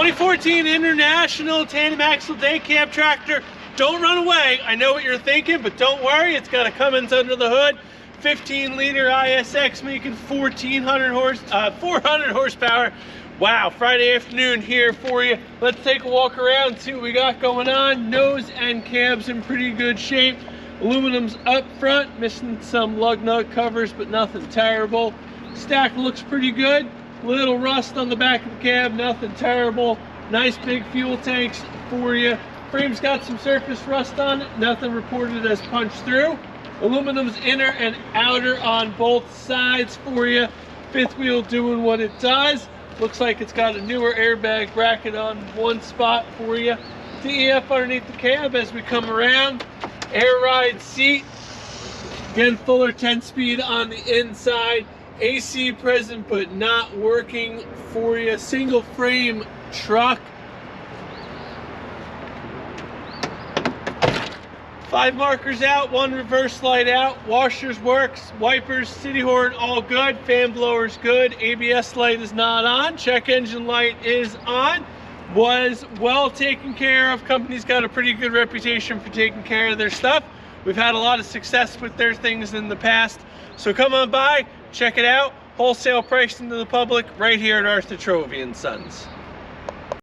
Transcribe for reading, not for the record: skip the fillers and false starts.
2014 International Tandem Axle Day Cab Tractor. Don't run away. I know what you're thinking, but don't worry. It's got a Cummins under the hood. 15-liter ISX making 400 horsepower. Wow, Friday afternoon here for you. Let's take a walk around, see what we got going on. Nose and cab's in pretty good shape. Aluminum's up front, missing some lug nut covers, but nothing terrible. Stack looks pretty good. Little rust on the back of the cab, nothing terrible. Nice big fuel tanks for you. Frame's got some surface rust on it, nothing reported as punched through. Aluminum's inner and outer on both sides for you. Fifth wheel doing what it does. Looks like it's got a newer airbag bracket on one spot for you. DEF underneath the cab as we come around. Air ride seat. Again, Fuller 10-speed on the inside. AC present but not working for you. Single frame truck. 5 markers out, 1 reverse light out. Washers works, wipers, city horn all good, fan blower's good, ABS light is not on, check engine light is on. Was well taken care of. Company's got a pretty good reputation for taking care of their stuff. We've had a lot of success with their things in the past. So come on by, check it out. Wholesale pricing to the public right here at Arthur Trovey & Sons.